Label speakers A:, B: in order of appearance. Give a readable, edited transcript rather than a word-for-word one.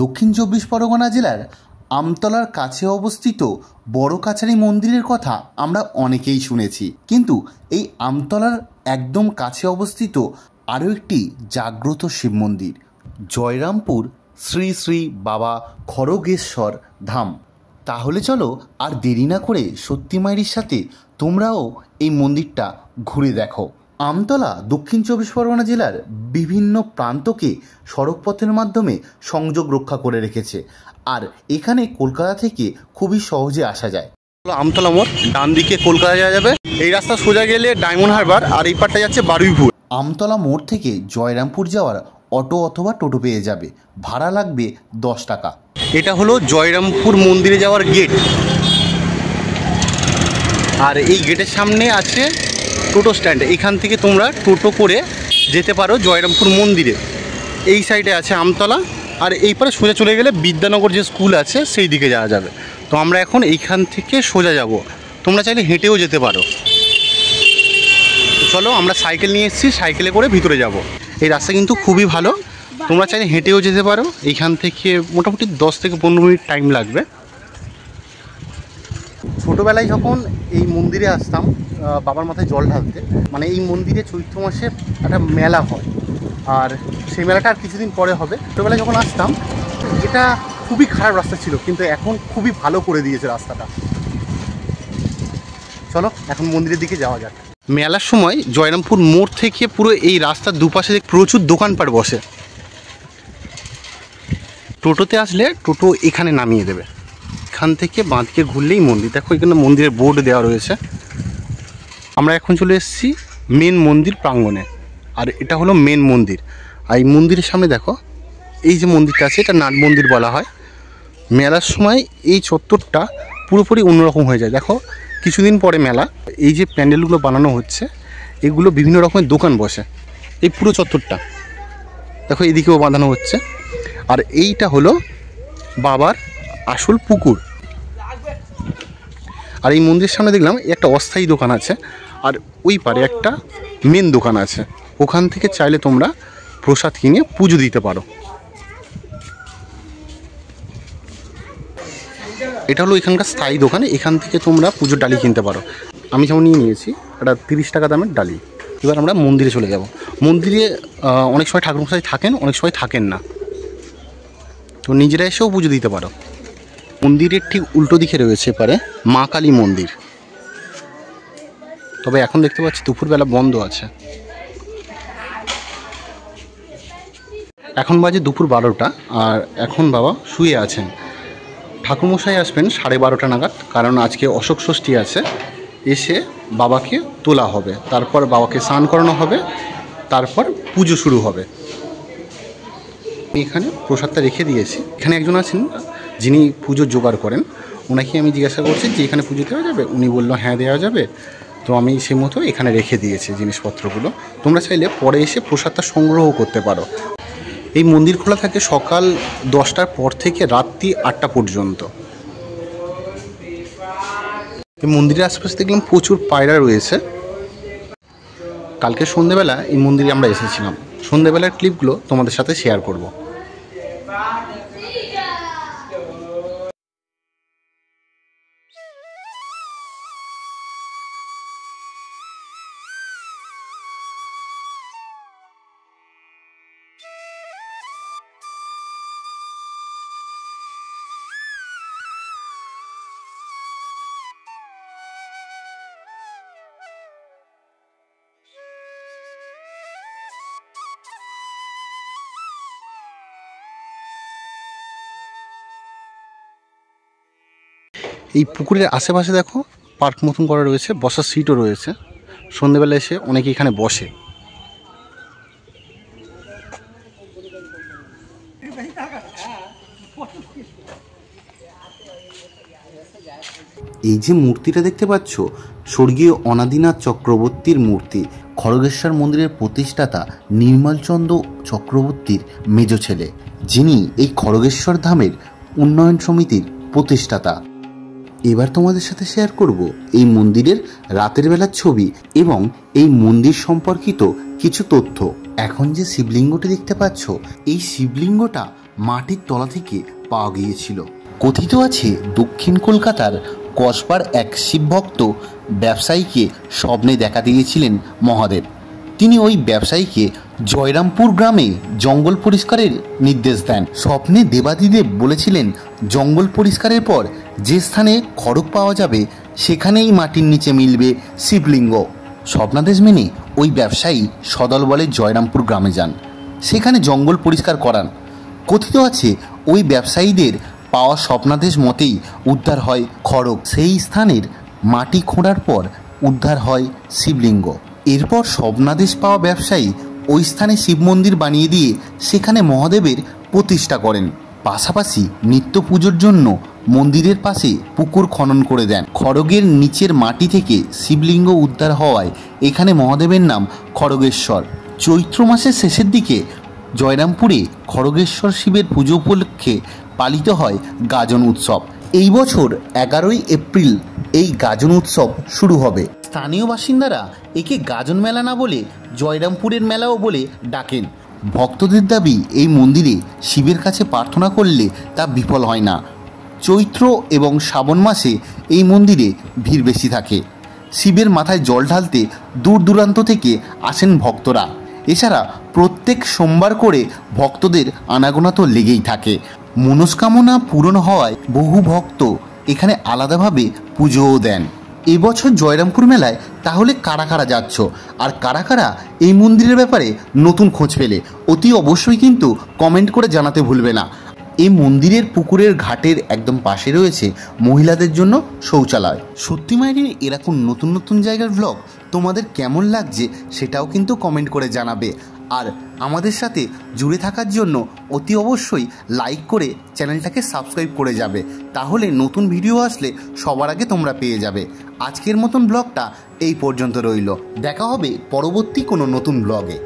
A: দক্ষিণ চব্বিশ পরগনা জেলার আমতলার কাছে অবস্থিত বড় কাছারি মন্দিরের কথা আমরা অনেকেই শুনেছি, কিন্তু এই আমতলার একদম কাছে অবস্থিত আরও একটি জাগ্রত শিব মন্দির জয়রামপুর শ্রী শ্রী বাবা খড়গেশ্বর ধাম। তাহলে চলো আর দেরি না করে সত্যি মায়ের সাথে তোমরাও এই মন্দিরটা ঘুরে দেখো। আমতলা দক্ষিণ চব্বিশ পরগনা জেলার বিভিন্ন প্রান্তকে সড়কপথের মাধ্যমে সংযোগ রক্ষা করে রেখেছে, আর এখানে কলকাতা থেকে খুবই সহজে আসা যায়।
B: আমতলা মোড়, ডান দিকে কলকাতা যাওয়া যাবে। এই রাস্তা সোজা গেলে ডায়মন্ড হারবার, আর এই পারটা যাচ্ছে বারুইপুর।
A: আমতলা মোড় থেকে জয়রামপুর যাওয়ার অটো অথবা টোটো পেয়ে যাবে, ভাড়া লাগবে 10 টাকা।
B: এটা হলো জয়রামপুর মন্দিরে যাওয়ার গেট, আর এই গেটের সামনে আছে টোটো স্ট্যান্ড। এখান থেকে তোমরা টোটো করে যেতে পারো জয়রামপুর মন্দিরে। এই সাইডে আছে আমতলা, আর এই পারে সোজা চলে গেলে বিদ্যানগর যে স্কুল আছে সেই দিকে যাওয়া যাবে। তো আমরা এখন এইখান থেকে সোজা যাব, তোমরা চাইলে হেঁটেও যেতে পারো। চলো, আমরা সাইকেল নিয়ে এসেছি, সাইকেলে করে ভিতরে যাব। এই রাস্তা কিন্তু খুবই ভালো, তোমরা চাইলে হেঁটেও যেতে পারো। এইখান থেকে মোটামুটি 10 থেকে 15 মিনিট টাইম লাগবে। ছোটোবেলায় যখন এই মন্দিরে আসতাম বাবার মাথায় জল ঢালতে, মানে এই মন্দিরে চৈত্র মাসে একটা মেলা হয়, আর সেই মেলাটা আর কিছুদিন পরে হবে। ছোটোবেলায় যখন আসতাম এটা খুবই খারাপ রাস্তা ছিল, কিন্তু এখন খুবই ভালো করে দিয়েছে রাস্তাটা। চলো এখন মন্দিরের দিকে যাওয়া যাক। মেলার সময় জয়রামপুর মোড় থেকে পুরো এই রাস্তার দুপাশে প্রচুর দোকানপাট বসে। টোটোতে আসলে টোটো এখানে নামিয়ে দেবে, এখান থেকে বাঁদিকে ঘুরলেই মন্দির। দেখো এখানে মন্দিরের বোর্ড দেওয়া রয়েছে। আমরা এখন চলে এসেছি মেন মন্দির প্রাঙ্গণে, আর এটা হলো মেন মন্দির। আর এই মন্দিরের সামনে দেখো এই যে মন্দিরটা আছে, এটা নাট মন্দির বলা হয়। মেলার সময় এই চত্বরটা পুরোপুরি অন্যরকম হয়ে যায়। দেখো কিছুদিন পরে মেলা, এই যে প্যান্ডেলগুলো বানানো হচ্ছে এগুলো বিভিন্ন রকমের দোকান বসে। এই পুরো চত্বরটা দেখো, এদিকেও বাঁধানো হচ্ছে। আর এইটা হলো বাবার আসল পুকুর। আর এই মন্দিরের সামনে দেখলাম একটা অস্থায়ী দোকান আছে, আর ওই পারে একটা মেন দোকান আছে। ওখান থেকে চাইলে তোমরা প্রসাদ কিনে পুজো দিতে পারো। এটা হলো এখানকার স্থায়ী দোকান, এখান থেকে তোমরা পুজোর ডালি কিনতে পারো। আমি যেমন নিয়ে নিয়েছি একটা 30 টাকা দামের ডালি। এবার আমরা মন্দিরে চলে যাব। মন্দিরে অনেক সময় ঠাকুরমশাই থাকেন, অনেক সময় থাকেন না, তো নিজেরা এসেও পুজো দিতে পারো। মন্দিরের ঠিক উল্টো দিকে রয়েছে এপারে মা কালী মন্দির, তবে এখন দেখতে পাচ্ছি দুপুরবেলা বন্ধ আছে। এখন বাজে দুপুর 12টা, আর এখন বাবা শুয়ে আছেন। ঠাকুরমশাই আসবেন 12:30 নাগাদ, কারণ আজকে অশোক ষষ্ঠী আছে। এসে বাবাকে তোলা হবে, তারপর বাবাকে স্নান করানো হবে, তারপর পুজো শুরু হবে। এখানে প্রসাদটা রেখে দিয়েছি। এখানে একজন আছেন যিনি পুজো জোগাড় করেন, ওনাকে আমি জিজ্ঞাসা করছি যে এখানে পুজো দেওয়া যাবে। উনি বললো হ্যাঁ দেওয়া যাবে। তো আমি সেই মতো এখানে রেখে দিয়েছি জিনিসপত্রগুলো। তোমরা চাইলে পরে এসে প্রসাদটা সংগ্রহ করতে পারো। এই মন্দির খোলা থাকে সকাল 10টার পর থেকে রাত্রি 8টা পর্যন্ত। এই মন্দিরের আশেপাশে দেখলাম প্রচুর পায়রা রয়েছে। কালকে সন্ধ্যেবেলা এই মন্দিরে আমরা এসেছিলাম, সন্ধ্যেবেলার ক্লিপগুলো তোমাদের সাথে শেয়ার করব। এই পুকুরের আশেপাশে দেখো পার্ক মতন করা রয়েছে, বসার সিটও রয়েছে। সন্ধ্যেবেলা এসে অনেকে এখানে বসে।
A: এই যে মূর্তিটা দেখতে পাচ্ছ, স্বর্গীয় অনাদিনাথ চক্রবর্তীর মূর্তি। খড়গেশ্বর মন্দিরের প্রতিষ্ঠাতা নির্মলচন্দ্র চক্রবর্তীর মেজ ছেলে, যিনি এই খড়গেশ্বর ধামের উন্নয়ন সমিতির প্রতিষ্ঠাতা। এবার তোমাদের সাথে শেয়ার করব এই মন্দিরের রাতের বেলার ছবি এবং এই মন্দির সম্পর্কিত কিছু তথ্য। এখন যে শিবলিঙ্গটি দেখতে পাচ্ছ, এই শিবলিঙ্গটা মাটির তলা থেকে পাওয়া গিয়েছিল। কথিত আছে দক্ষিণ কলকাতার কসবার এক শিবভক্ত ব্যবসায়ীকে স্বপ্নে দেখা দিয়েছিলেন মহাদেব। তিনি ওই ব্যবসায়ীকে জয়রামপুর গ্রামে জঙ্গল পরিষ্কারের নির্দেশ দেন। স্বপ্নে দেবাদিদেব বলেছিলেন জঙ্গল পরিষ্কারের পর যে স্থানে খড়গ পাওয়া যাবে সেখানেই মাটির নিচে মিলবে শিবলিঙ্গ। স্বপ্নাদেশ মেনে ওই ব্যবসায়ী সদল বলে জয়রামপুর গ্রামে যান, সেখানে জঙ্গল পরিষ্কার করান। কথিত আছে ওই ব্যবসায়ীদের পাওয়া স্বপ্নাদেশ মতেই উদ্ধার হয় খড়গ। সেই স্থানের মাটি খোঁড়ার পর উদ্ধার হয় শিবলিঙ্গ। এরপর স্বপ্নাদেশ পাওয়া ব্যবসায়ী ওই স্থানে শিব মন্দির বানিয়ে দিয়ে সেখানে মহাদেবের প্রতিষ্ঠা করেন। পাশাপাশি নিত্য পুজোর জন্য মন্দিরের পাশে পুকুর খনন করে দেন। খড়গের নিচের মাটি থেকে শিবলিঙ্গ উদ্ধার হওয়ায় এখানে মহাদেবের নাম খড়গেশ্বর। চৈত্র মাসের শেষের দিকে জয়রামপুরে খড়গেশ্বর শিবের পুজো উপলক্ষে পালিত হয় গাজন উৎসব। এই বছর 11ই এপ্রিল এই গাজন উৎসব শুরু হবে। স্থানীয় বাসিন্দারা একে গাজন মেলা না বলে জয়রামপুরের মেলাও বলে ডাকেন। ভক্তদের দাবি এই মন্দিরে শিবের কাছে প্রার্থনা করলে তা বিফল হয় না। চৈত্র এবং শ্রাবণ মাসে এই মন্দিরে ভিড় বেশি থাকে। শিবের মাথায় জল ঢালতে দূর দূরান্ত থেকে আসেন ভক্তরা। এছাড়া প্রত্যেক সোমবার করে ভক্তদের আনাগোনা তো লেগেই থাকে। মনস্কামনা পূরণ হওয়ায় বহু ভক্ত এখানে আলাদাভাবে পুজোও দেন। এবছর জয়রামপুর মেলায় তাহলে কারা কারা যাচ্ছ আর কারা কারা এই মন্দিরের ব্যাপারে নতুন খোঁজ পেলে অতি অবশ্যই কিন্তু কমেন্ট করে জানাতে ভুলবে না। এই মন্দিরের পুকুরের ঘাটের একদম পাশে রয়েছে মহিলাদের জন্য শৌচালয়। সত্যি মায়ের এরকম নতুন নতুন জায়গার ব্লগ তোমাদের কেমন লাগছে সেটাও কিন্তু কমেন্ট করে জানাবে। আর আমাদের সাথে জুড়ে থাকার জন্য অতি অবশ্যই লাইক করে চ্যানেলটাকে সাবস্ক্রাইব করে যাবে, তাহলে নতুন ভিডিও আসলে সবার আগে তোমরা পেয়ে যাবে। আজকের মতন ব্লগটা এই পর্যন্ত রইল। দেখা হবে পরবর্তী কোনো নতুন ব্লগে।